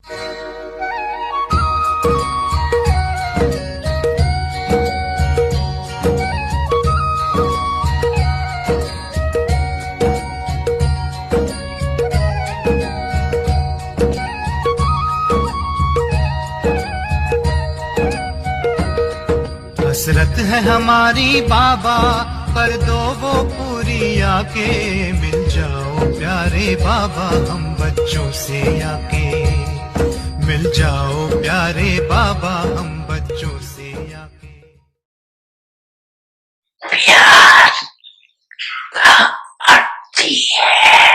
हसरत है हमारी बाबा, कर दो वो पूरी आके। मिल जाओ प्यारे बाबा हम बच्चों से आके। मिल जाओ प्यारे बाबा हम बच्चों से आके। प्यार का अर्थ ही है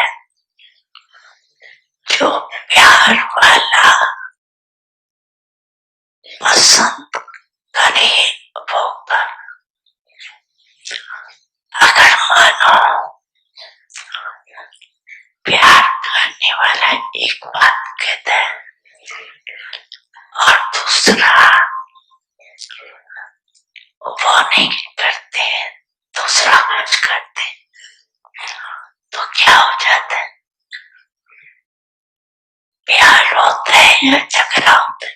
जो प्यार वाला पसंद करे वो कर। अगर मानो प्यार करने वाला एक बात कहता है और दूसरा वो नहीं करते, दूसरा कुछ करते, तो क्या हो जाता है? प्यार होता है या झगड़ा होता है?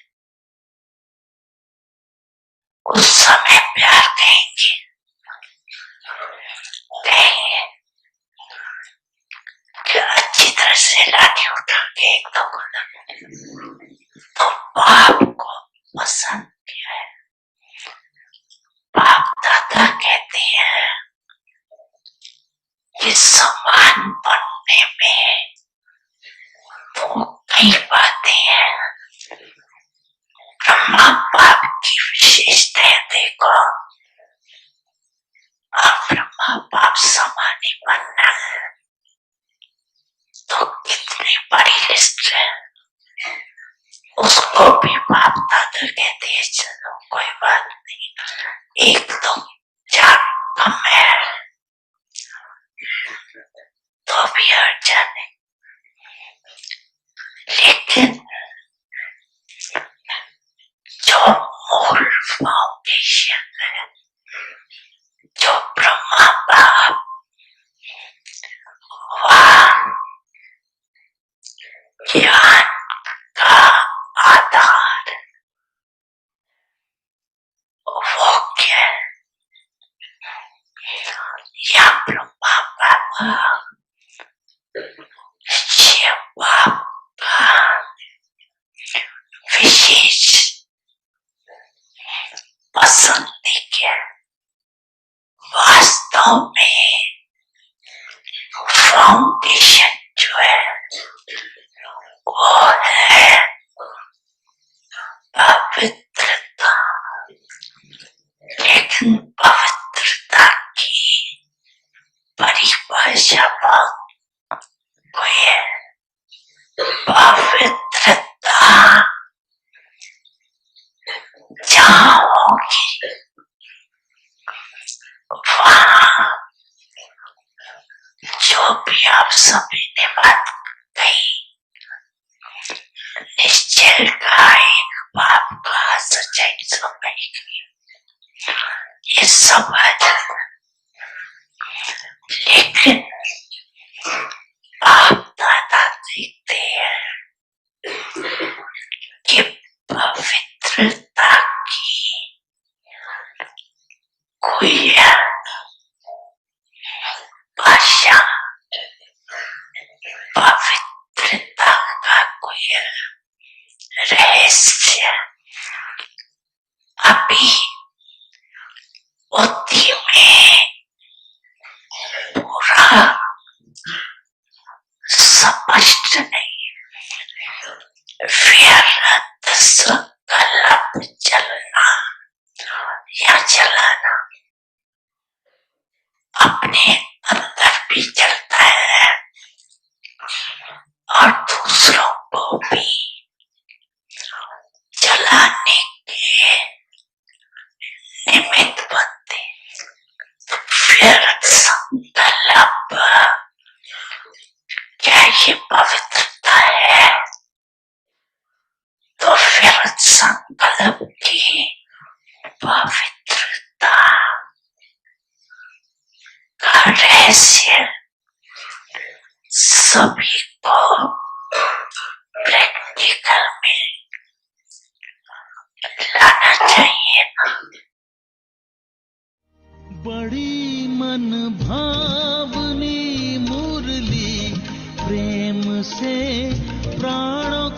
उस समय प्यार कहेंगे कि अच्छी तरह से लाठी उठा के एक दो तो बाप को पसंद किया है। बाप दादा कहते हैं कि समान बनने में वो कई बातें हैं। ब्रह्मा बाप की विशेषताएं देखो, और ब्रह्मा बाप समान ही बनना है तो कितनी बड़ी लिस्ट है। उसको भी बाप दादा कहते हैं चलो कोई बात नहीं, एक दो चार कम है तो भी हट जाने। लेकिन जो मूल फाउंडेशन है, जो ब्रह्मा बाप, वह ज्ञान का आधार वो क्या है? या ब्रह्मा बाबा शिव बाप का विशेष पसंद क्या है? वास्तव में फाउंडेशन जो है वो है पवित्रता। लेकिन पवित्रता की परिभाषा बहुत कोई है। पवित्रता जहाँ होगी वहाँ जो भी आप सभी ने बात कही, निश्चय का एक बाप का सच्चाई समझ ये सब आ जाता। लेकिन आप दादा देखते हैं कि पवित्रता की कोई भाषा, पवित्रता का कोई रहस्य अभी बुद्धि में पूरा स्पष्ट नहीं। व्यर्थ संकल्प चलना या चलाना अपने अंदर भी चलता है और दूसरों को भी चलाने के निमित्त बनते। व्यर्थ संकल्प क्या ये पवित्रता है? तो व्यर्थ संकल्प की पवित्रता का रहस्य सभी को प्रैक्टिकल में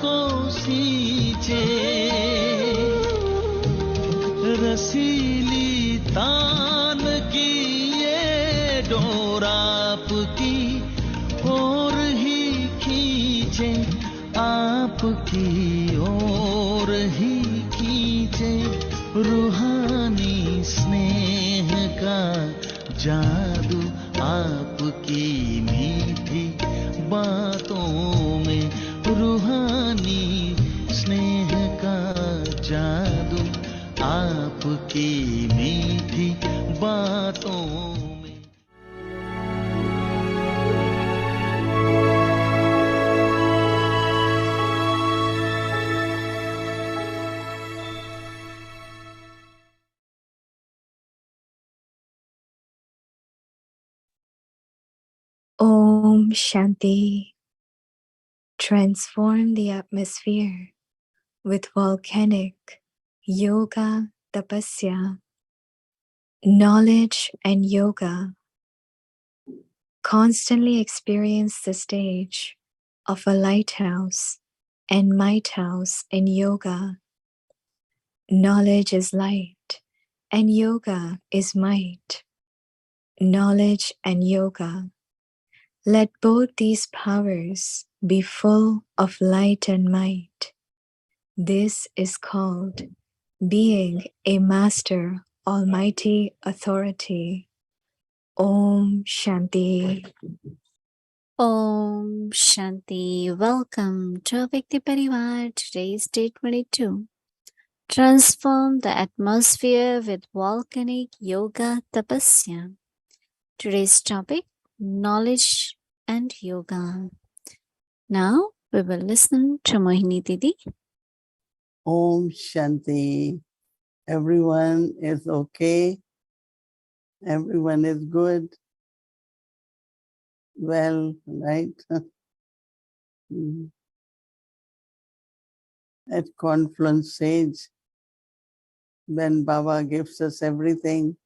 को सींचे, रसीली तान की ये डोर आपकी ओर ही खींचे, आपकी ओर ही खींचे। रूहानी स्नेह का जादू आपकी मीठी बातों में, रूहानी स्नेह का जादू आपकी मीठी बातों में। Om Shanti. Transform the atmosphere with volcanic yoga tapasya. Knowledge and yoga constantly experience the stage of a lighthouse and might house in yoga. Knowledge is light and yoga is might. Knowledge and yoga. Let both these powers be full of light and might. This is called being a master almighty authority. Om Shanti. Om Shanti. Welcome to Vikti Parivar. Today is day 22. Transform the atmosphere with volcanic yoga tapasya. Today's topic, knowledge and yoga. Now we will listen to Mohini Didi. Om Shanti. Everyone is okay. Everyone is good. Well, right? At confluence stage, when Baba gives us everything,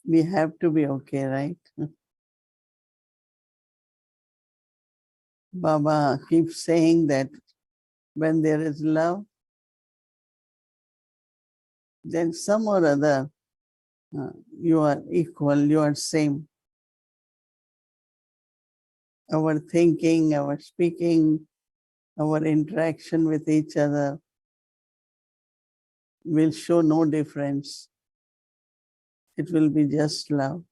we have to be okay, right? Baba keeps saying that when there is love, then some or other, you are equal, you are same. Our thinking, our speaking, our interaction with each other will show no difference. It will be just love.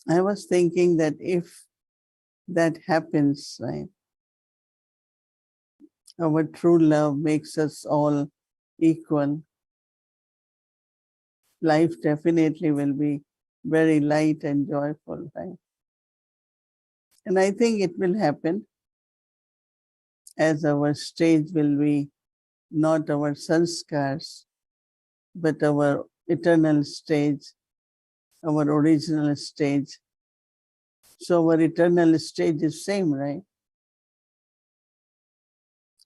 I was thinking that if that happens, right, our true love makes us all equal, life definitely will be very light and joyful, right? And I think it will happen as our stage will be not our sanskars, but our eternal stage, our original stage. So our eternal stage is same, right?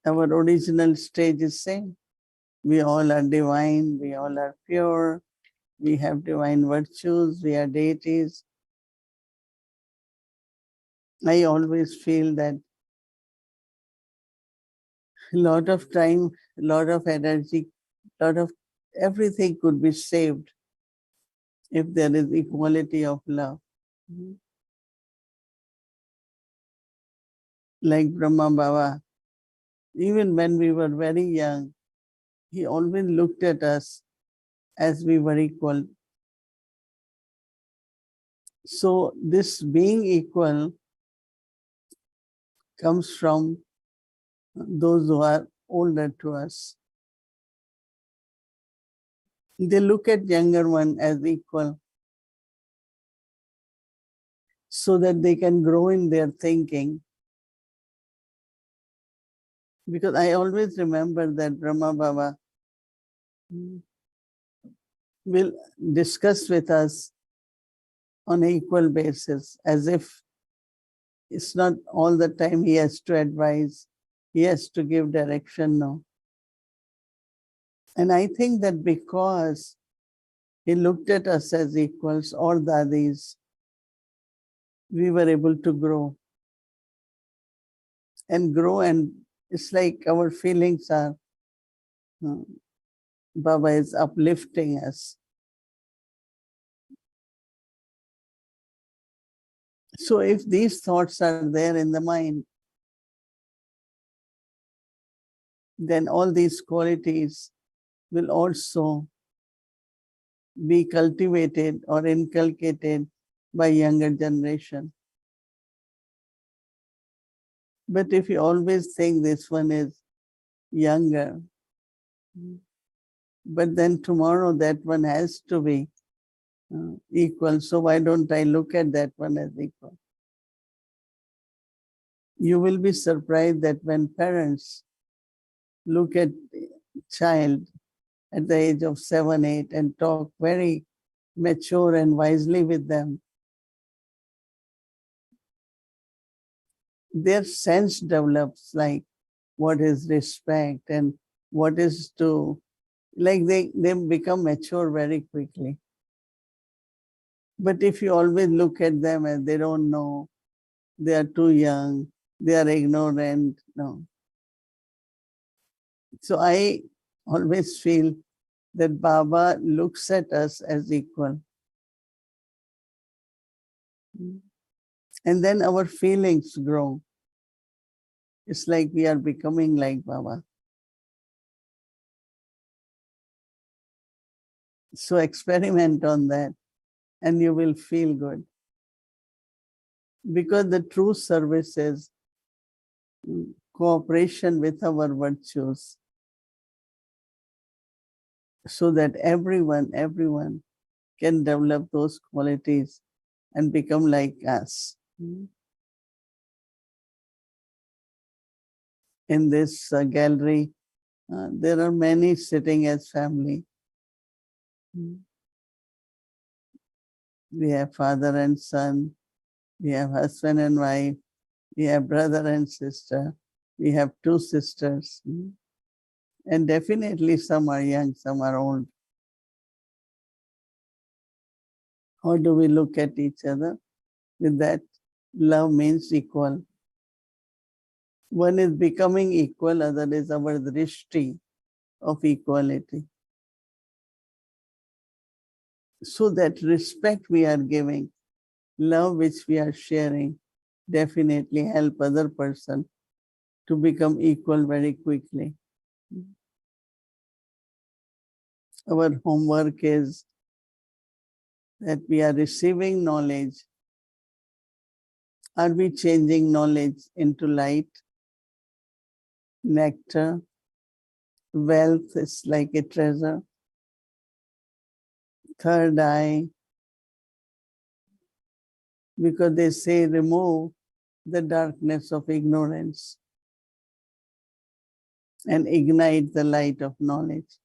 Our original stage is same. We all are divine, we all are pure, we have divine virtues, we are deities. I always feel that a lot of time, a lot of energy, a lot of everything could be saved if there is equality of love. Like Brahma Baba, even when we were very young, he always looked at us as we were equal. So this being equal comes from those who are older to us. They look at younger one as equal so that they can grow in their thinking. Because I always remember that Brahma Baba will discuss with us on an equal basis, as if it's not all the time he has to advise, he has to give direction, no. And I think that because he looked at us as equals or dadis, we were able to grow. and grow, and it's like our feelings are, Baba is uplifting us. So if these thoughts are there in the mind, then all these qualities will also be cultivated or inculcated by younger generation. But if you always think this one is younger, but then tomorrow that one has to be equal, so why don't I look at that one as equal? You will be surprised that when parents look at child at the age of 7, 8 and talk very mature and wisely with them, their sense develops, like what is respect and what is to, like they become mature very quickly. But if you always look at them as they don't know, they are too young, they are ignorant, no. So I always feel that Baba looks at us as equal. And then our feelings grow. It's like we are becoming like Baba. So experiment on that and you will feel good. Because the true service is cooperation with our virtues, so that everyone can develop those qualities and become like us. In this gallery, there are many sitting as family. We have father and son, we have husband and wife, we have brother and sister, we have 2 sisters. And definitely some are young, some are old. How do we look at each other? With that, love means equal. One is becoming equal, other is our drishti of equality. So that respect we are giving, love which we are sharing, definitely help other person to become equal very quickly. Our homework is that we are receiving knowledge. Are we changing knowledge into light, nectar? Wealth is like a treasure. Third eye, because they say remove the darkness of ignorance and ignite the light of knowledge.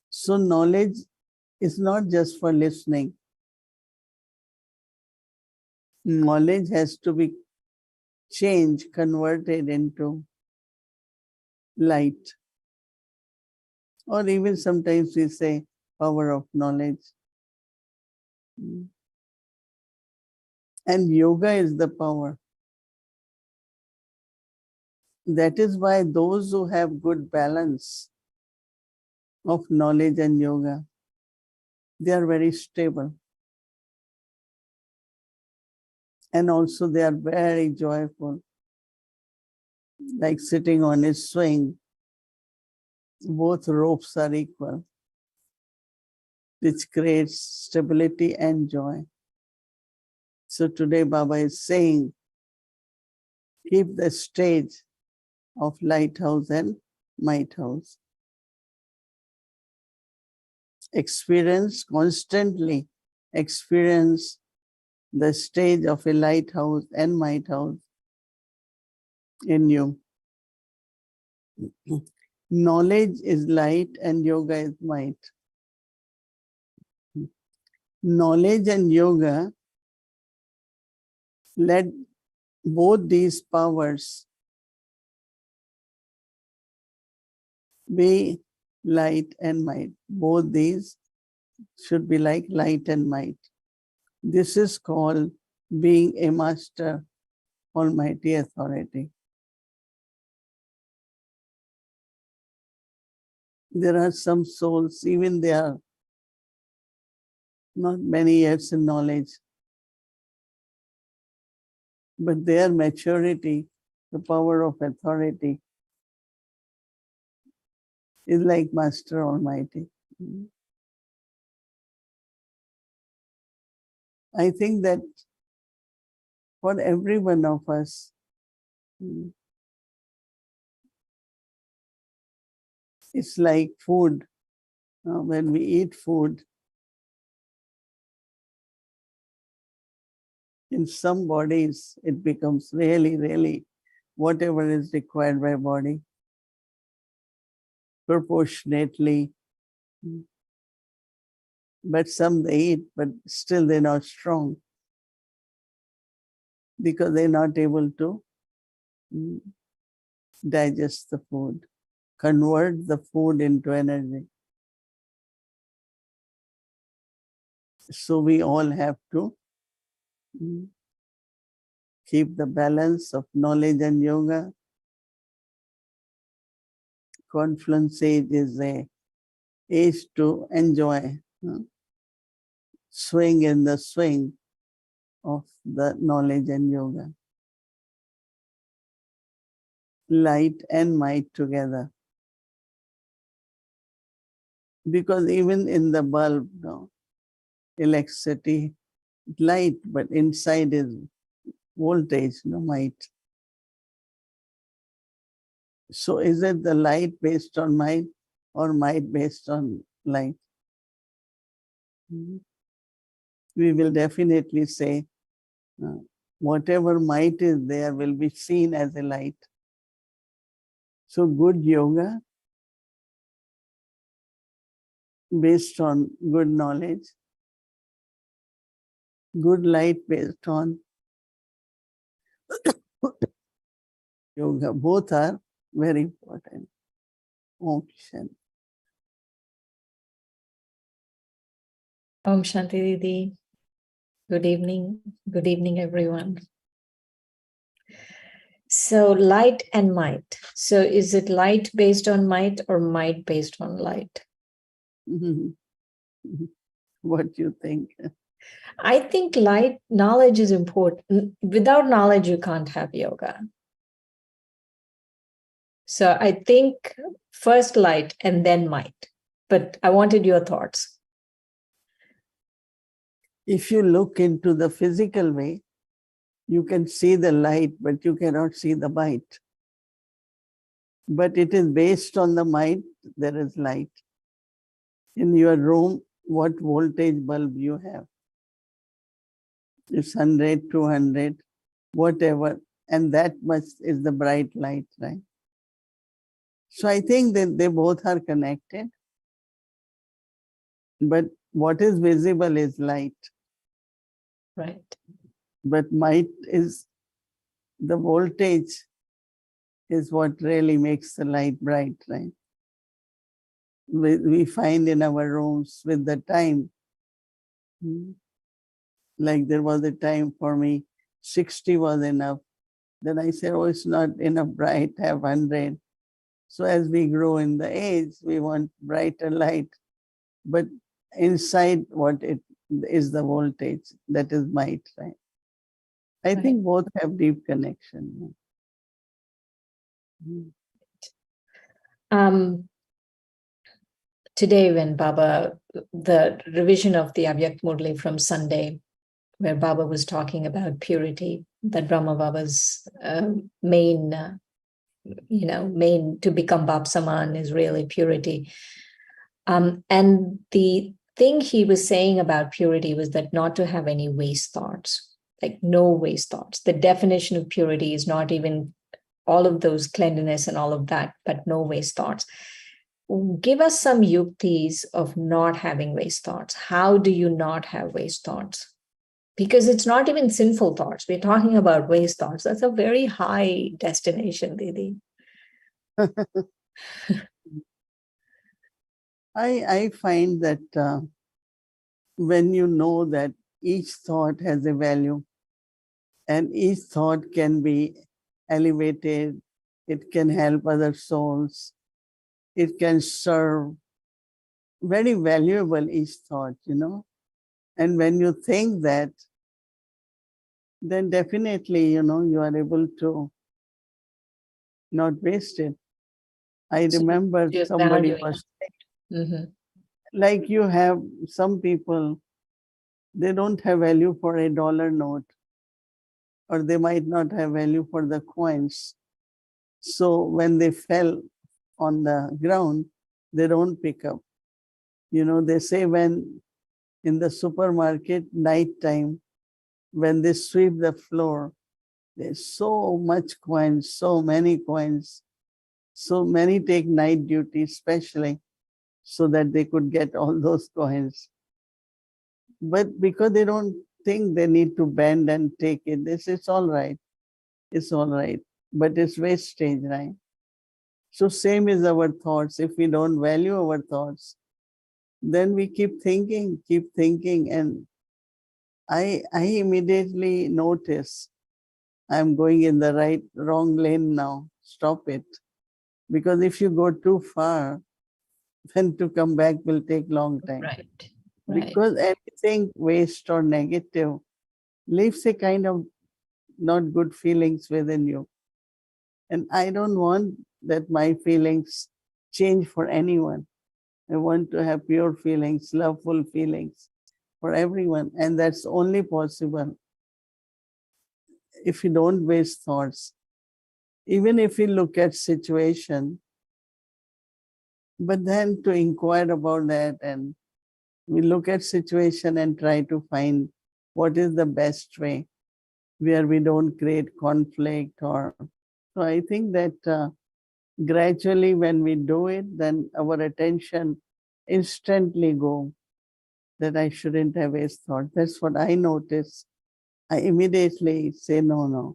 So knowledge is not just for listening. Knowledge has to be changed, converted into light. Or even sometimes we say power of knowledge. And yoga is the power. That is why those who have good balance of knowledge and yoga, they are very stable. And also they are very joyful, like sitting on a swing. Both ropes are equal, which creates stability and joy. So today Baba is saying, keep the stage of lighthouse and might house. Experience, constantly experience the stage of a lighthouse and might house in you. Knowledge is light and yoga is might. Knowledge and yoga, let both these powers be light and might. Both these should be like light and might. This is called being a master, almighty authority. There are some souls, even they are not many years in knowledge, but their maturity, the power of authority, is like Master Almighty. I think that for every one of us, it's like food. When we eat food, in some bodies, it becomes really, really whatever is required by body, proportionately. But some they eat, but still they're not strong because they're not able to digest the food, convert the food into energy. So we all have to keep the balance of knowledge and yoga. Confluence age is a age to enjoy, swing in the swing of the knowledge and yoga. Light and might together. Because even in the bulb, electricity, light, but inside is voltage, might. So is it the light based on might or might based on light? We will definitely say whatever might is there will be seen as a light. So good yoga based on good knowledge, good light based on yoga, both are very important. Om Shanti. Om Shanti Didi. Good evening. Good evening, everyone. So light and might. So is it light based on might or might based on light? What do you think? I think knowledge is important. Without knowledge, you can't have yoga. So I think first light and then might. But I wanted your thoughts. If you look into the physical way, you can see the light, but you cannot see the might. But it is based on the might, there is light. In your room, what voltage bulb you have? It's 100, 200, whatever. And that much is the bright light, right? So I think that they both are connected. But what is visible is light. Right. But might is the voltage is what really makes the light bright, right? We find in our rooms with the time, like there was a time for me, 60 was enough. Then I said, oh, it's not enough bright, have 100. So as we grow in the age, we want brighter light. But inside what it is the voltage, that is might, right? I think both have deep connection. Today when Baba, the revision of the Avyak Murli from Sunday, where Baba was talking about purity, that Brahma Baba's main to become Bab Saman is really purity. And the thing he was saying about purity was that not to have any waste thoughts, like no waste thoughts. The definition of purity is not even all of those cleanliness and all of that, but no waste thoughts. Give us some yuktis of not having waste thoughts. How do you not have waste thoughts? Because it's not even sinful thoughts. We're talking about waste thoughts. That's a very high destination, Didi. I find that when you know that each thought has a value and each thought can be elevated, it can help other souls, it can serve very valuable each thought, And when you think that, then definitely, you are able to not waste it. I So remember just somebody valuing. was Mhm. like, you have some people, they don't have value for a dollar note, or they might not have value for the coins. So when they fell on the ground, they don't pick up. They say when in the supermarket, nighttime, when they sweep the floor, there's so much coins, so many coins. So many take night duty, especially so that they could get all those coins. But because they don't think they need to bend and take it, they say it's all right. It's all right. But it's wastage, right? So same is our thoughts. If we don't value our thoughts, then we keep thinking, and I immediately notice I'm going in the wrong lane now. Stop it. Because if you go too far, then to come back will take long time. Right. Because anything waste or negative leaves a kind of not good feelings within you. And I don't want that my feelings change for anyone. I want to have pure feelings, loveful feelings for everyone. And that's only possible if you don't waste thoughts. Even if you look at situation, but then to inquire about that, and we look at situation and try to find what is the best way where we don't create conflict. Or so I think that gradually when we do it, then our attention instantly go that I shouldn't have waste thought. That's what I notice. I immediately say, no,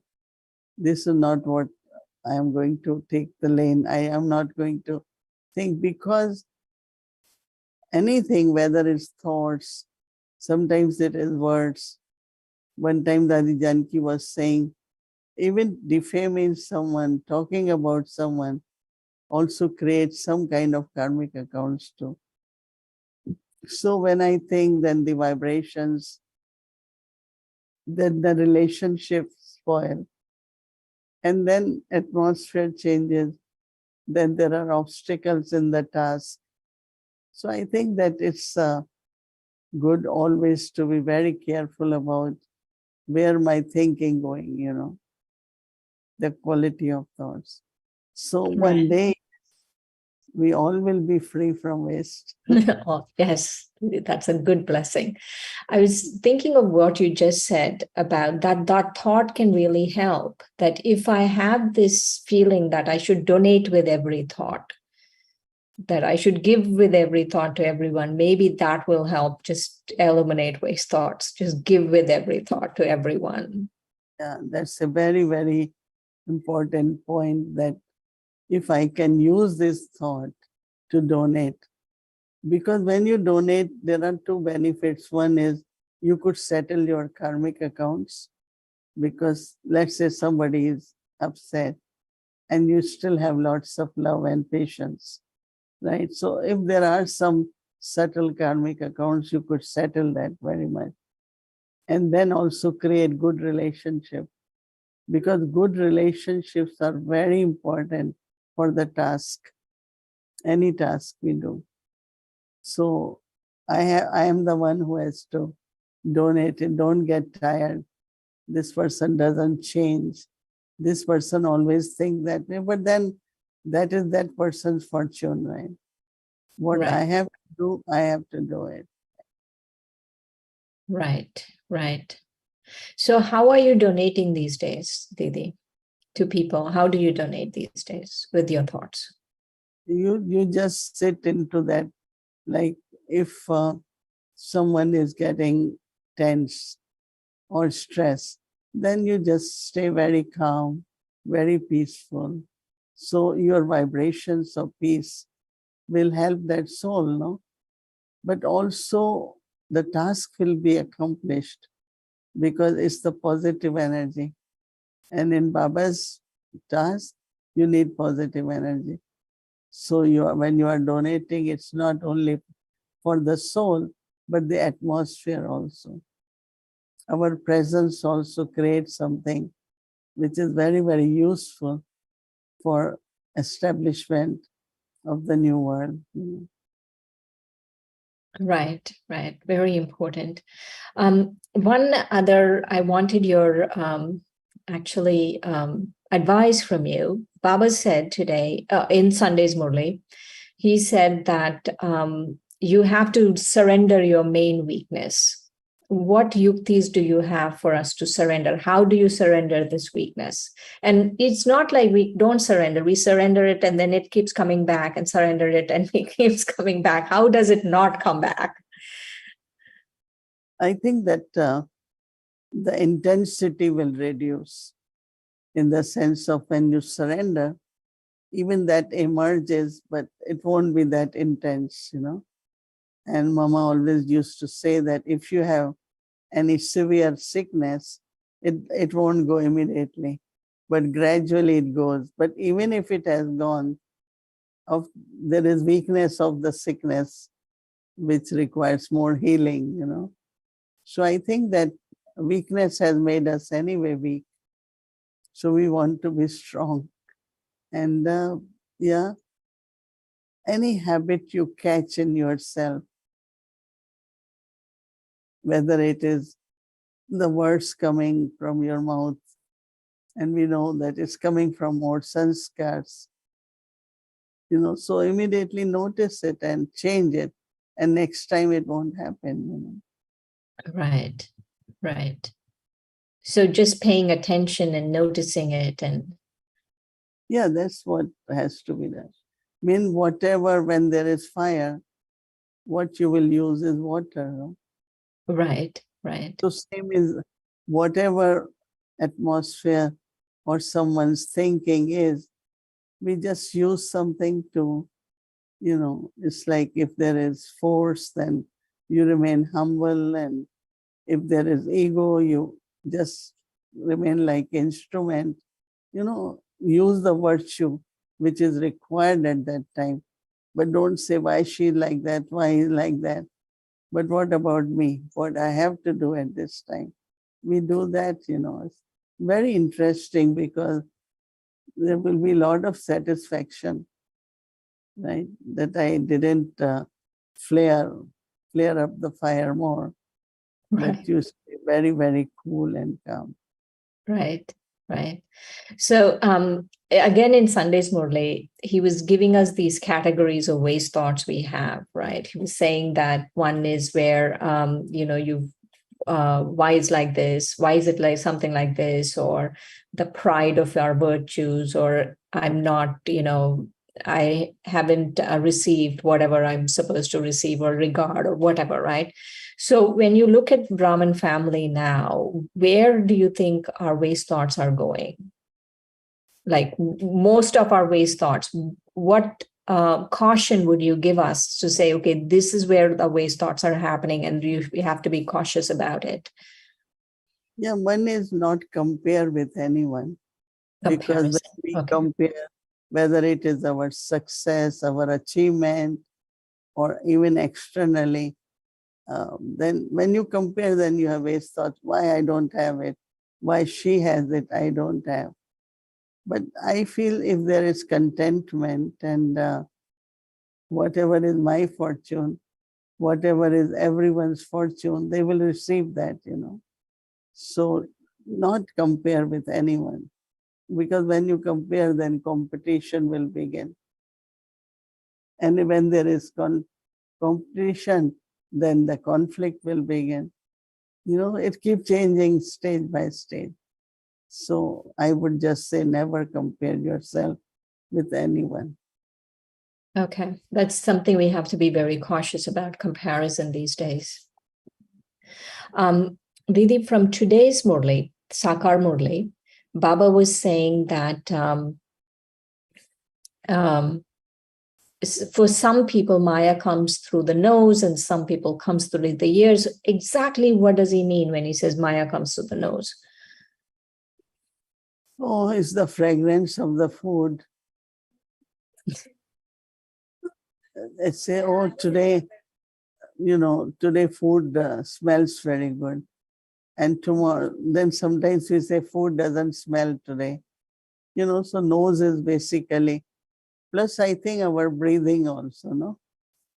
this is not what I am going to take the lane. I am not going to think, because anything, whether it's thoughts, sometimes it is words. One time Dadi Janki was saying, even defaming someone, talking about someone, also creates some kind of karmic accounts too. So when I think, then the vibrations, then the relationships spoil, and then atmosphere changes, then there are obstacles in the task. So I think that it's good always to be very careful about where my thinking going, the quality of thoughts. So one day we all will be free from waste. Oh, yes, that's a good blessing. I was thinking of what you just said about that thought can really help. That if I have this feeling that I should donate with every thought, that I should give with every thought to everyone, maybe that will help just eliminate waste thoughts, just give with every thought to everyone. Yeah, that's a very, very important point, that if I can use this thought to donate, because when you donate, there are two benefits. One is you could settle your karmic accounts, because let's say somebody is upset and you still have lots of love and patience, right? So if there are some subtle karmic accounts, you could settle that very much. And then also create good relationship, because good relationships are very important for the task, any task we do. So I am the one who has to donate it. Don't get tired. This person doesn't change. This person always think that way, but then that is that person's fortune, right? What I have to do, I have to do it. Right. So how are you donating these days, Didi, to people? How do you donate these days with your thoughts? You just sit into that, like if someone is getting tense or stressed, then you just stay very calm, very peaceful. So your vibrations of peace will help that soul, no? But also the task will be accomplished, because it's the positive energy. And in Baba's task, you need positive energy. So when you are donating, it's not only for the soul, but the atmosphere also. Our presence also creates something which is very, very useful for establishment of the new world. Right, right. Very important. One other, I wanted your advice from you. Baba said today in Sunday's Murli, he said that you have to surrender your main weakness. What yuktis do you have for us to surrender? How do you surrender this weakness? And it's not like we don't surrender. We surrender it and then it keeps coming back, and surrender it and it keeps coming back. How does it not come back? I think that the intensity will reduce, in the sense of when you surrender, even that emerges, but it won't be that intense, And Mama always used to say that if you have any severe sickness, it won't go immediately, but gradually it goes. But even if it has gone, there is weakness of the sickness which requires more healing, So I think that weakness has made us anyway weak. So we want to be strong. And any habit you catch in yourself, whether it is the words coming from your mouth, and we know that it's coming from more sanskars, so immediately notice it and change it, and next time it won't happen. Right, right. So just paying attention and noticing it, and yeah, that's what has to be done. Whatever, when there is fire, what you will use is water. No? right, right. So same is whatever atmosphere or someone's thinking is, we just use something to, it's like if there is force, then you remain humble, and if there is ego, you just remain like instrument, use the virtue which is required at that time. But don't say, why she like that, why he like that. But what about me? What I have to do at this time? We do that, It's very interesting because there will be a lot of satisfaction, right? That I didn't flare up the fire more, Right. but you stay very, very cool and calm. Right, right. So again, in Sunday's Murli, he was giving us these categories of waste thoughts we have, right? He was saying that one is where, why is like this? Why is it like something like this? Or the pride of our virtues, or I'm not, I haven't received whatever I'm supposed to receive, or regard, or whatever, right? So when you look at Brahmin family now, where do you think our waste thoughts are going? Like most of our waste thoughts, what caution would you give us to say, okay, this is where the waste thoughts are happening, and we have to be cautious about it? Yeah, one is not compare with anyone. Because Comparison. when we Okay. compare, whether it is our success, our achievement, or even externally, then when you compare, then you have waste thoughts. Why I don't have it? Why she has it, I don't have? But I feel if there is contentment, and whatever is my fortune, whatever is everyone's fortune, they will receive that, So not compare with anyone. Because when you compare, then competition will begin. And when there is competition, then the conflict will begin. It keeps changing stage by stage. So I would just say never compare yourself with anyone. Okay. That's something we have to be very cautious about, comparison these days. Didi, from today's Murli, Sakar Murli, Baba was saying that for some people, Maya comes through the nose, and some people comes through the ears. Exactly what does he mean when he says Maya comes through the nose? Oh, it's the fragrance of the food. Let's say, oh, today, today food smells very good. And tomorrow, then sometimes we say food doesn't smell today. So nose is basically, plus I think our breathing also, no?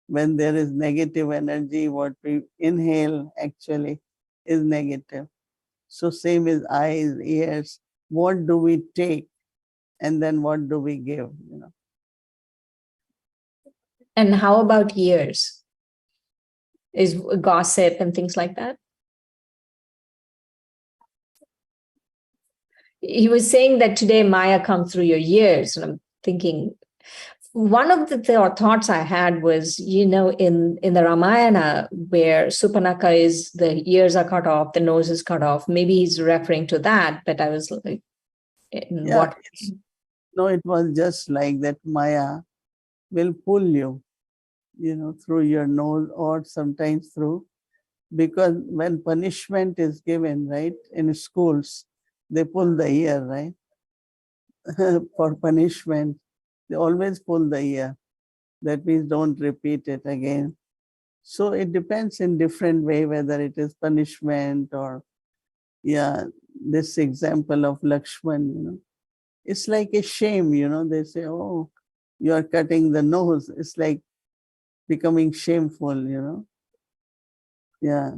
When there is negative energy, what we inhale actually is negative. So same as eyes, ears, what do we take? And then what do we give, And how about ears? Is gossip and things like that? He was saying that today Maya comes through your ears, and I'm thinking, one of the thoughts I had was, in the Ramayana, where Supanaka is, the ears are cut off, the nose is cut off. Maybe he's referring to that, but I was like, what? No, it was just like that. Maya will pull you, through your nose or sometimes through, because when punishment is given, right, in schools, they pull the ear, right? For punishment, they always pull the ear. That means don't repeat it again. So it depends in different way, whether it is punishment or, this example of Lakshman, it's like a shame, they say, oh, you are cutting the nose. It's like becoming shameful, Yeah,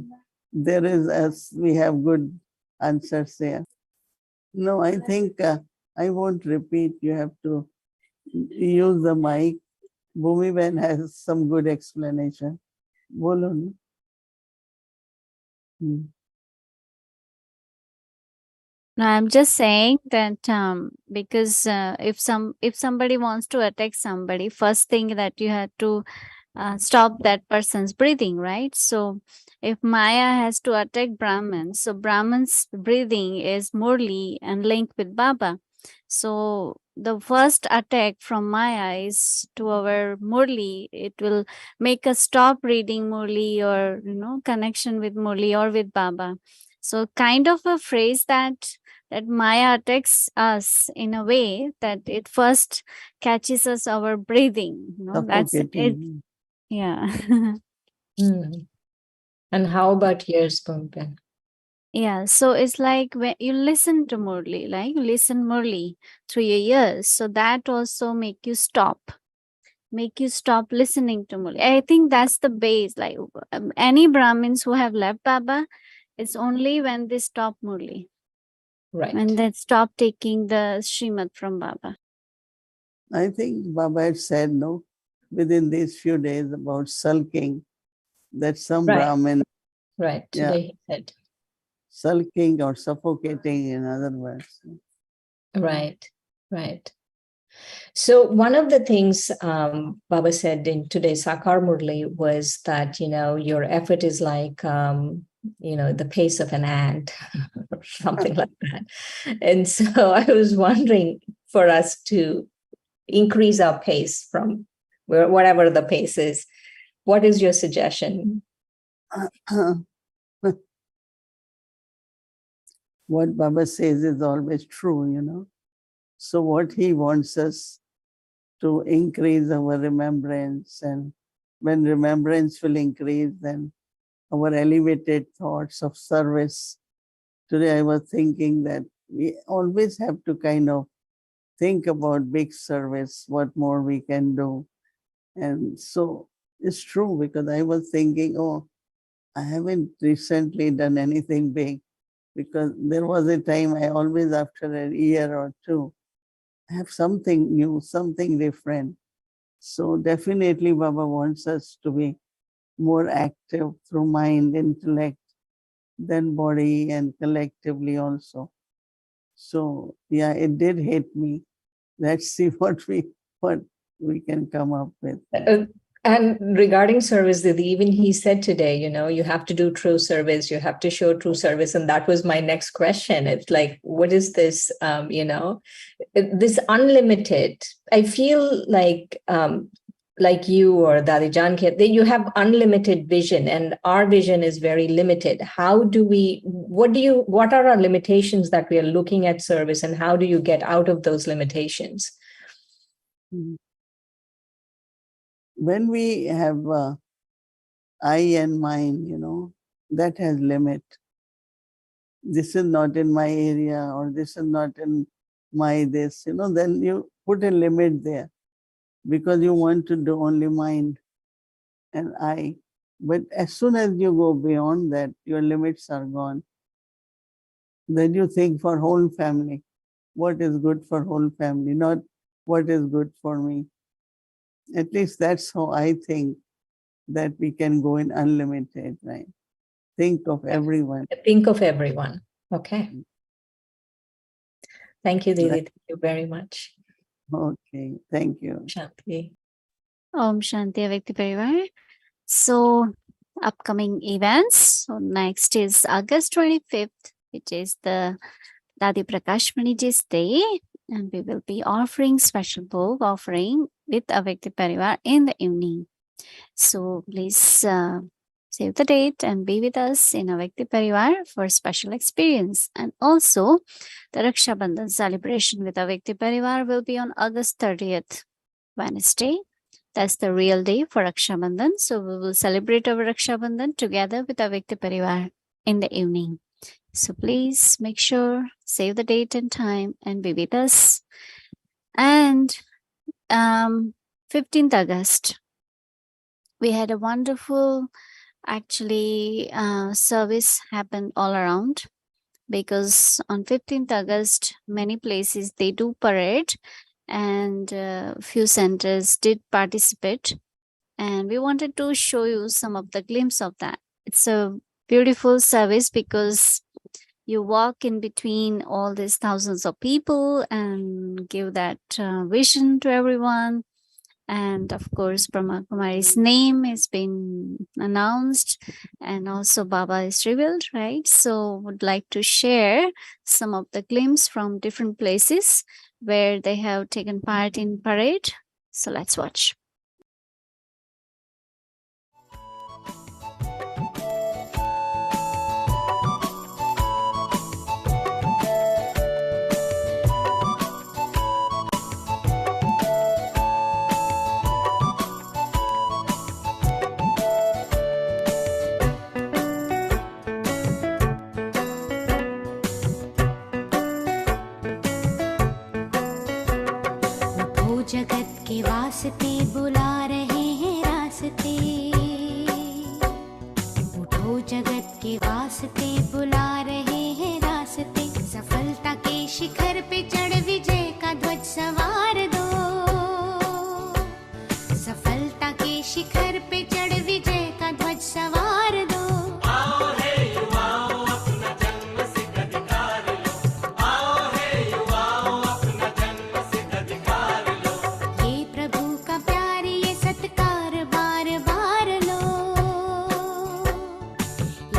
there is, as we have good answers there. No, I think I won't repeat. You have to use the mic. Bhumiben has some good explanation. Bolo, no? No, I'm just saying that because if somebody wants to attack somebody, first thing that you have to stop that person's breathing, right? So if Maya has to attack Brahmins, so Brahman's breathing is Murli and linked with Baba. So the first attack from Maya is to our Murli. It will make us stop reading Murli, or connection with Murli or with Baba. So kind of a phrase that Maya attacks us in a way that it first catches us our breathing. That's it. Yeah. And how about ears, Bhumiben? Yeah. So it's like when you listen to Murli, like you listen Murli through your ears. So that also make you stop listening to Murli. I think that's the base. Like any Brahmins who have left Baba, it's only when they stop Murli. Right. When they stop taking the Srimad from Baba. I think Baba had said, no, within these few days about sulking, that some Brahmin. Right. Today he said. Sulking or suffocating, in other words. Right. So one of the things Baba said in today's Sakar Murli was that, your effort is like, the pace of an ant, or something like that. And so I was wondering, for us to increase our pace from whatever the pace is, what is your suggestion? What Baba says is always true, So what he wants us to increase our remembrance, and when remembrance will increase, then our elevated thoughts of service. Today I was thinking that we always have to kind of think about big service, what more we can do. And so it's true, because I was thinking, oh, I haven't recently done anything big, because there was a time I always, after a year or two, have something new, something different. So definitely Baba wants us to be more active through mind, intellect, than body, and collectively also. So yeah, it did hit me. Let's see what we can come up with. And regarding service, Didi, even he said today, you have to do true service, you have to show true service. And that was my next question. It's like, what is this, this unlimited, I feel like you or Dadi Janki, you have unlimited vision, and our vision is very limited. What are our limitations that we are looking at service, and how do you get out of those limitations? when we have I and mine, that has limit. This is not in my area, or this is not in my this, then you put a limit there because you want to do only mind and I. But as soon as you go beyond that, your limits are gone. Then you think for whole family. What is good for whole family, not what is good for me. At least that's how I think that we can go in unlimited, right? Think of everyone. Think of everyone. Okay. Thank you, Didi. Thank you very much. Okay, thank you. Shanti. Om Shanti Avyakti Parivar. So, upcoming events. So, next is August 25th, which is the Dadi Prakashmani Ji's day. And we will be offering special book offering with Avyakti Parivar in the evening. So, please save the date and be with us in Avyakti Parivar for special experience. And also, the Raksha Bandhan celebration with Avyakti Parivar will be on August 30th, Wednesday. That's the real day for Raksha Bandhan. So we will celebrate our Raksha Bandhan together with Avyakti Parivar in the evening. So please make sure, save the date and time and be with us. And 15th August, we had a wonderful service happened all around, because on 15th August, many places they do parade and few centers did participate. And we wanted to show you some of the glimpse of that. It's a beautiful service because you walk in between all these thousands of people and give that vision to everyone. And of course, Brahma Kumari's name has been announced and also Baba is revealed, right? So would like to share some of the glimpse from different places where they have taken part in parade. So let's watch. जगत के वास्ते बुला रहे हैं रास्ते, उठो जगत के वास्ते बुला रहे हैं रास्ते, सफलता के शिखर पे चढ़ विजय का ध्वज सवार दो, सफलता के शिखर पे चढ़ विजय का ध्वज सवार दो। आओ हे युवाओ अपना जन्म सिद्ध अधिकार लो, आओ हे युवाओ अपना जन्म सिद्ध अधिकार लो, ये प्रभु का प्यार ये सत्कार बार बार लो,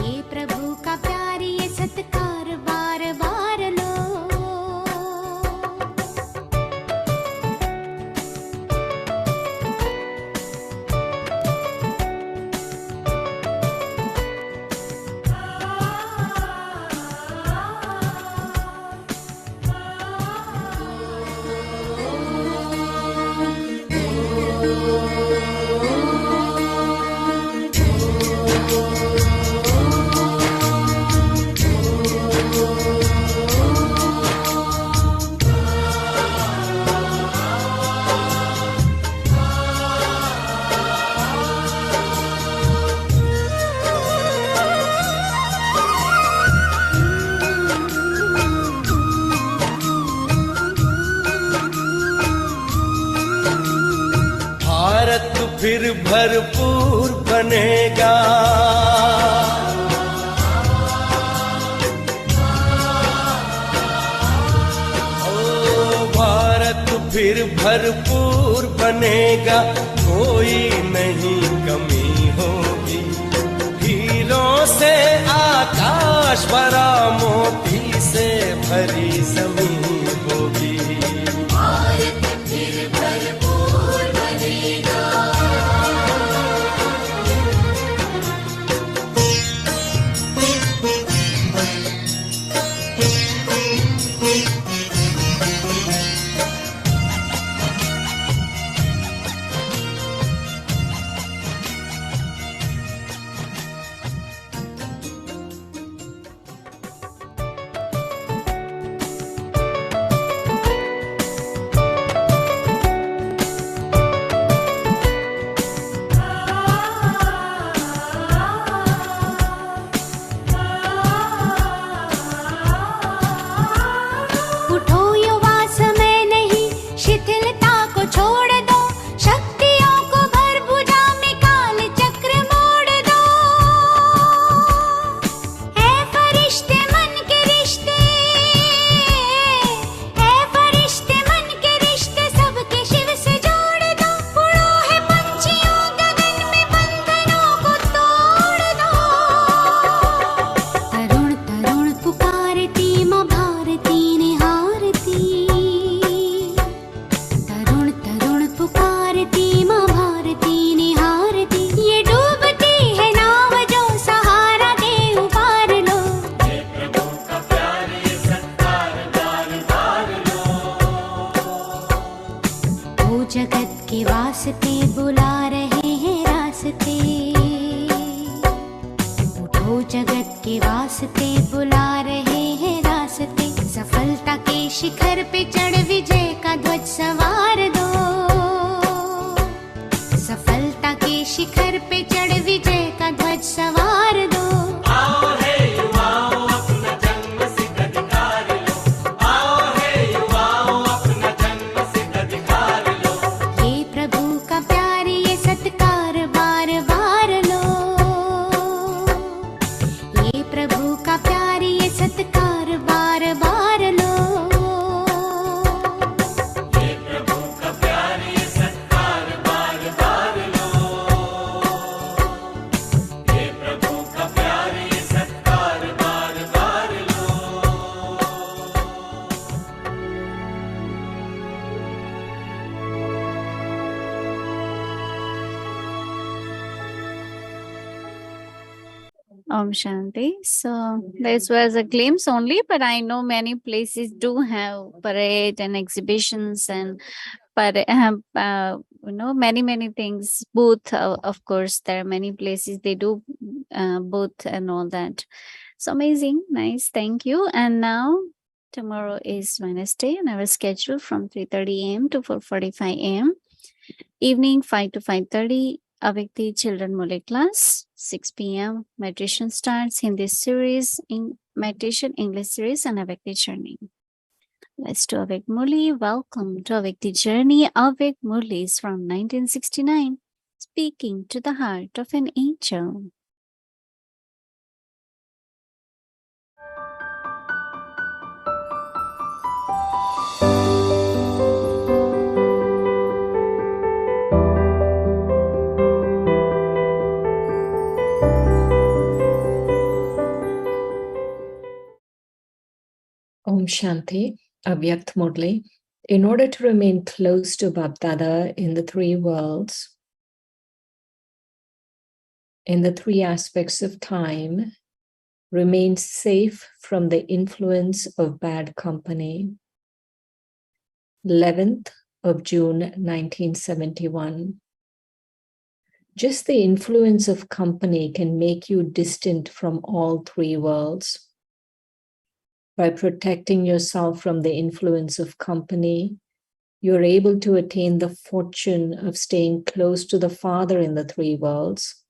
ये प्रभु का प्यार ये सत्कार बार बार लो। भारत फिर भरपूर बनेगा, ओ भारत फिर भरपूर बनेगा, कोई नहीं कमी होगी, हीरों से आकाश भरा मोती से भरी जमीन होगी। भारत फिर भरपूर बनेगा। जगत के वास्ते बुला रहे हैं रास्ते, उठो जगत के वास्ते बुला रहे हैं रास्ते। सफलता के शिखर पे चढ़ विजय का ध्वज सवार दो, सफलता के शिखर पे चढ़ विजय का ध्वज सवार दो। आओ हे युवाओं अपना जन्म सिद्ध अधिकार लो, आओ हे युवाओं अपना जन्म सिद्ध अधिकार लो। ये प्रभु का प्यार ये सत्कार बार बार लो, ये प्रभु का प्यार ये सत्कार बार बार लो। ये प्रभु का प्यार ये सत्कार बार बार लो, ये प्रभु का प्यार ये सत्कार बार बार लो। Om Shanti. So this was a glimpse only, but I know many places do have parade and exhibitions and many things. Booth, of course, there are many places they do booth and all that. So amazing, nice, thank you. And now tomorrow is Wednesday, and our schedule from 3:30 a.m. to 4:45 a.m. Evening 5 to 5:30. Avikti Children Murli class, 6 p.m. Meditation starts in this series, in meditation English series and Avikti journey. Let's do Avik Murli. Welcome to Avikti journey. Avik Murli is from 1969, speaking to the heart of an angel. Om Shanti, Abhyakt Murli. In order to remain close to Bapdada in the three worlds, in the three aspects of time, remain safe from the influence of bad company. 11th of June 1971. Just the influence of company can make you distant from all three worlds. By protecting yourself from the influence of company, you're able to attain the fortune of staying close to the Father in the three worlds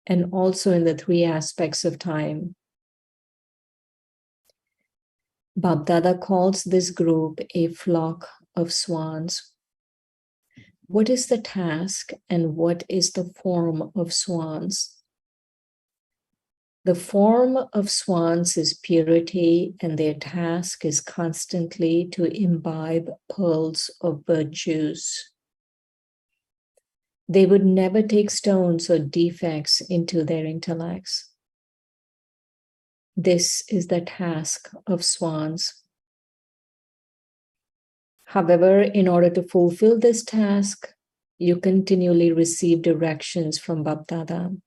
and also in the three aspects of time. Bapdada calls this group a flock of swans. What is the task and what is the form of swans? The form of swans is purity, and their task is constantly to imbibe pearls of virtues. They would never take stones or defects into their intellects. This is the task of swans. However, in order to fulfill this task, you continually receive directions from Bapdada.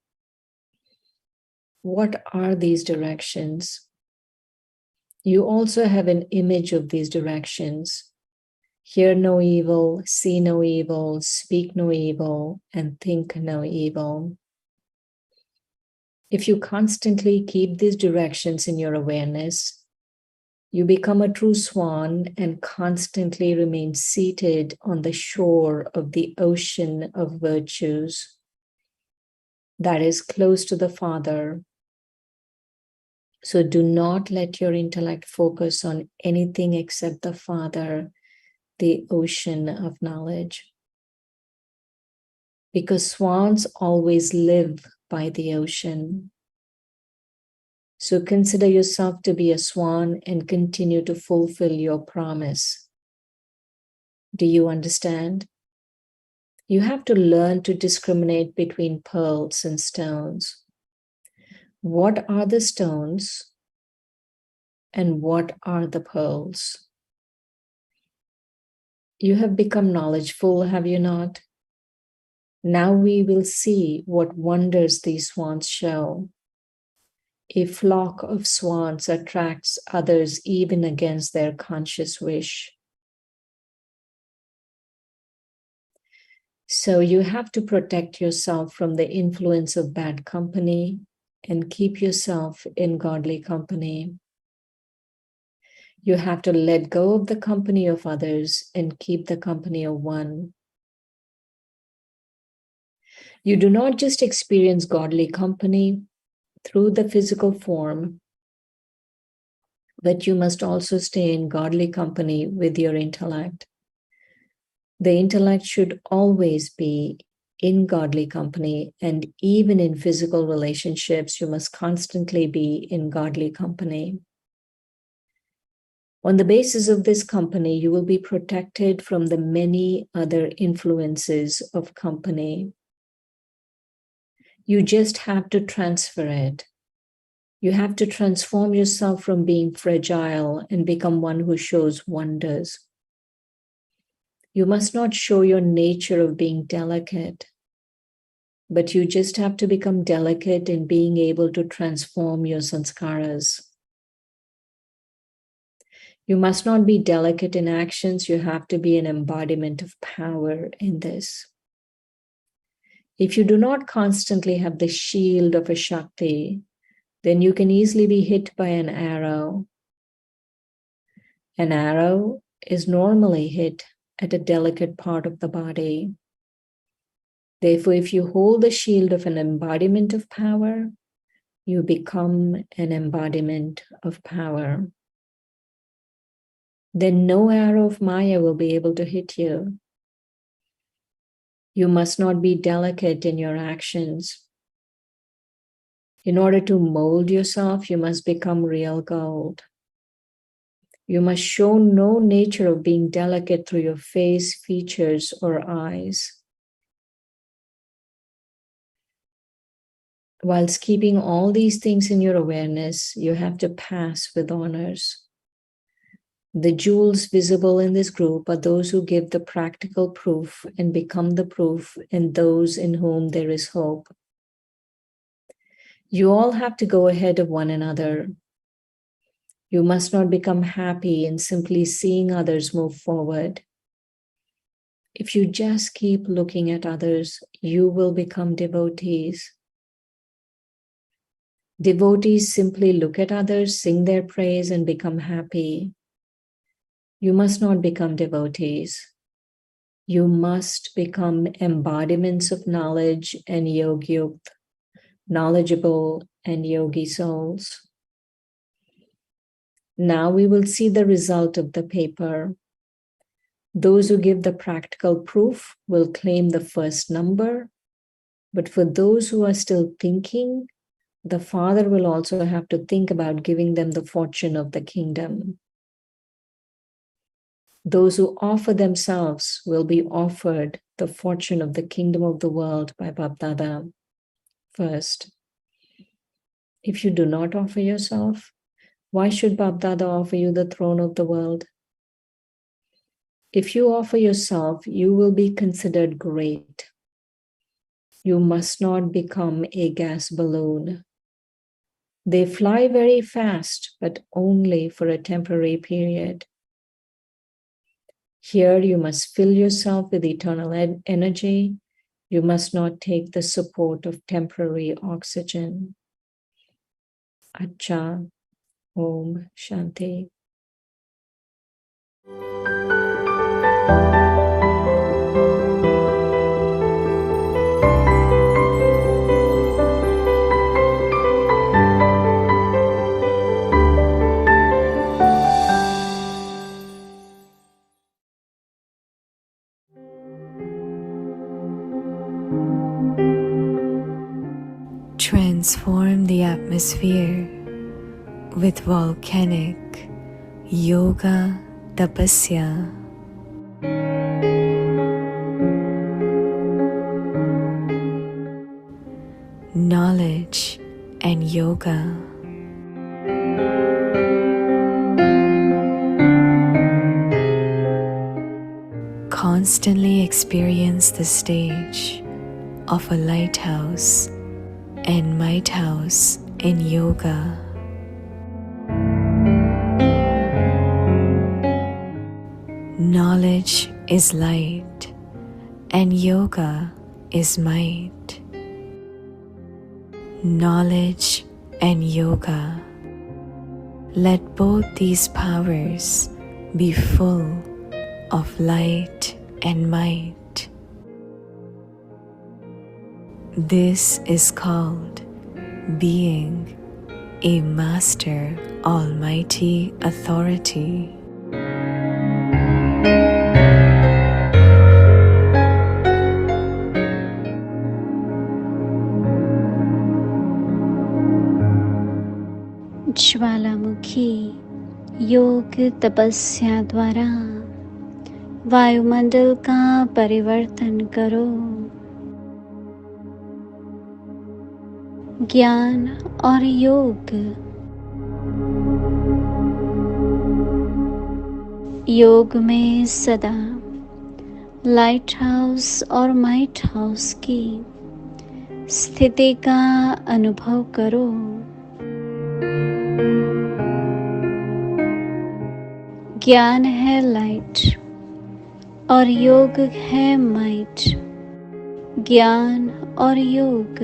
What are these directions? You also have an image of these directions. Hear no evil, see no evil, speak no evil, and think no evil. If you constantly keep these directions in your awareness, you become a true swan and constantly remain seated on the shore of the ocean of virtues that is close to the Father. So do not let your intellect focus on anything except the Father, the ocean of knowledge. Because swans always live by the ocean. So consider yourself to be a swan and continue to fulfill your promise. Do you understand? You have to learn to discriminate between pearls and stones. What are the stones and what are the pearls? You have become knowledgeful, have you not? Now we will see what wonders these swans show. A flock of swans attracts others even against their conscious wish. So you have to protect yourself from the influence of bad company and keep yourself in godly company. You have to let go of the company of others and keep the company of one. You do not just experience godly company through the physical form, but you must also stay in godly company with your intellect. The intellect should always be in godly company, and even in physical relationships, you must constantly be in godly company. On the basis of this company, you will be protected from the many other influences of company. You just have to transfer it. You have to transform yourself from being fragile and become one who shows wonders. You must not show your nature of being delicate, but you just have to become delicate in being able to transform your sanskaras. You must not be delicate in actions. You have to be an embodiment of power in this. If you do not constantly have the shield of a Shakti, then you can easily be hit by an arrow. An arrow is normally hit at a delicate part of the body. Therefore, if you hold the shield of an embodiment of power, you become an embodiment of power. Then no arrow of Maya will be able to hit you. You must not be delicate in your actions. In order to mold yourself, you must become real gold. You must show no nature of being delicate through your face, features, or eyes. Whilst keeping all these things in your awareness, you have to pass with honors. The jewels visible in this group are those who give the practical proof and become the proof, and those in whom there is hope. You all have to go ahead of one another. You must not become happy in simply seeing others move forward. If you just keep looking at others, you will become devotees. Devotees simply look at others, sing their praise, and become happy. You must not become devotees. You must become embodiments of knowledge and yogyukt, knowledgeable and yogi souls. Now we will see the result of the paper. Those who give the practical proof will claim the first number, but for those who are still thinking, the Father will also have to think about giving them the fortune of the kingdom. Those who offer themselves will be offered the fortune of the kingdom of the world by Bapdada first. If you do not offer yourself, why should Bapdada offer you the throne of the world? If you offer yourself, you will be considered great. You must not become a gas balloon. They fly very fast, but only for a temporary period. Here you must fill yourself with eternal energy. You must not take the support of temporary oxygen. Acha, Om Shanti. Transform the atmosphere with volcanic yoga tapasya. Knowledge and yoga. Constantly experience the stage of a lighthouse and might house in yoga. Knowledge is light and yoga is might. Knowledge and yoga. Let both these powers be full of light and might. This is called being a Master Almighty Authority. ज्वालामुखी योग तपस्या द्वारा वायुमंडल का परिवर्तन करो। ज्ञान और योग। योग में सदा लाइट हाउस और माइट हाउस की स्थिति का अनुभव करो। ज्ञान है लाइट और योग है माइट। ज्ञान और योग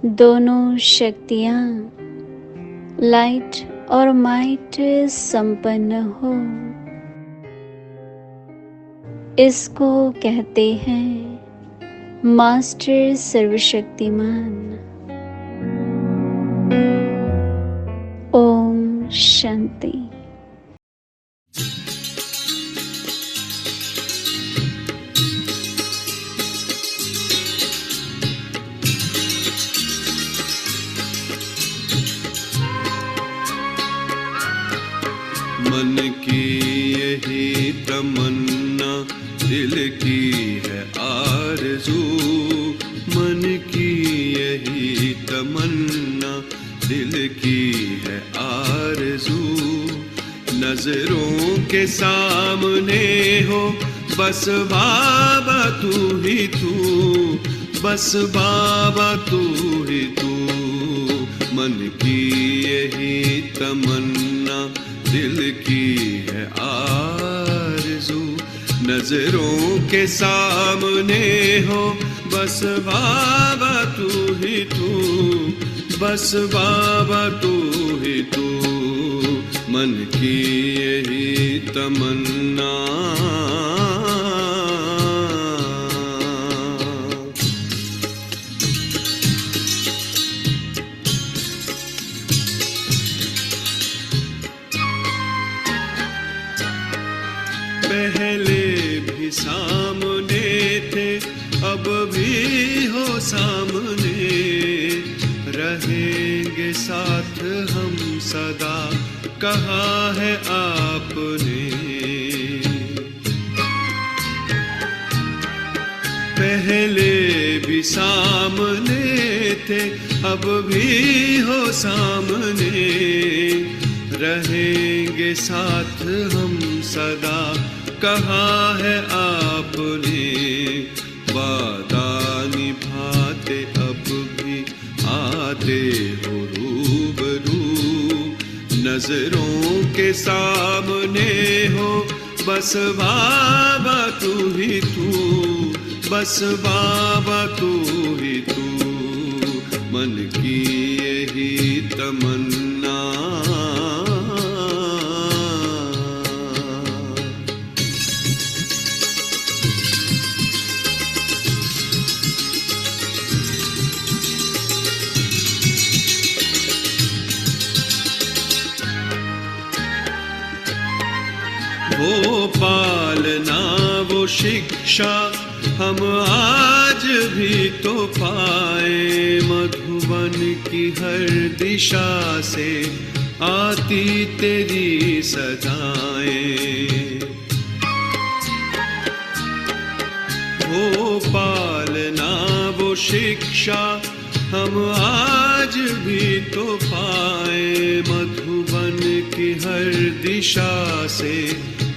दोनों शक्तियाँ लाइट और माइट संपन्न हो। इसको कहते हैं मास्टर सर्वशक्तिमान। ओम शांति। मन की यही तमन्ना, दिल की है आरज़ू। मन की यही तमन्ना, दिल की है आरज़ू। नजरों के सामने हो बस बाबा तू ही तू, बस बाबा तू ही तू। मन की यही तमन्ना, दिल की है आरज़ू। नजरों के सामने हो बस बाबा तू ही तू, बस बाबा तू ही तू। मन की यही तमन्ना। पहले भी सामने थे, अब भी हो सामने। रहेंगे साथ हम सदा, कहा है आपने। पहले भी सामने थे, अब भी हो सामने। रहेंगे साथ हम सदा, कहा है आपने। वादा निभाते अब भी आते हो रूबरू। नजरों के सामने हो बस बाबा तू ही तू, बस बाबा तू ही तू। मन की यही तमन्ना। वो पालना वो शिक्षा हम आज भी तो पाए। मधुबन की हर दिशा से आती तेरी सदाएं। वो पालना वो शिक्षा हम आज भी तो पाए। मधुबन की हर दिशा से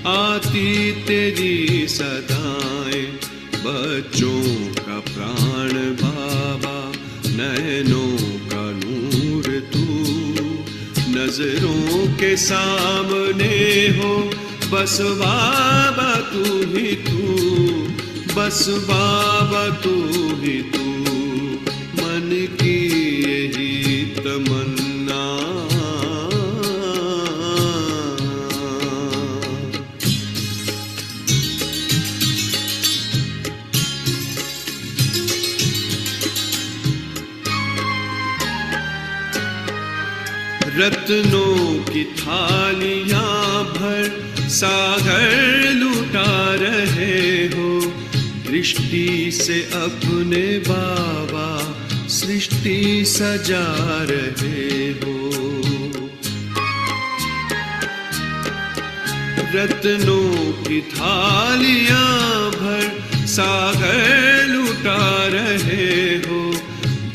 आती तेरी सदाएं। बच्चों का प्राण बाबा, नैनों का नूर तू। नजरों के सामने हो बस बाबा तू ही तू, बस बाबा तू ही तू, मन की यही तमन्ना। रत्नों की थालियां भर सागर लुटा रहे हो, दृष्टि से अपने बाबा सृष्टि सजा रहे हो। रत्नों की थालियां भर सागर लुटा रहे हो,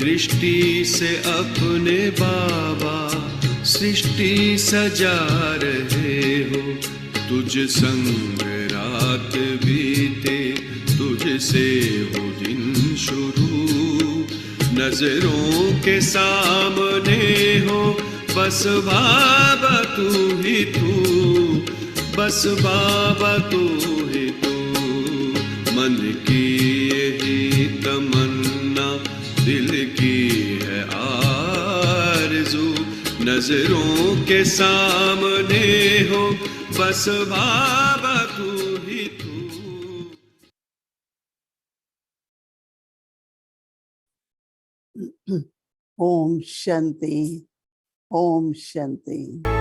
दृष्टि से अपने बाबा सृष्टि सजा रहे हो। तुझ संग रात बीते, तुझसे वो दिन शुरू, नजरों के सामने हो बस बाबा तू ही तू, बस बाबा तू ही तू। मन की यही तमन्ना, दिल की है आरज़ू, नजरों के सामने हो बस बाबा तू ही तू। Om Shanti, Om Shanti.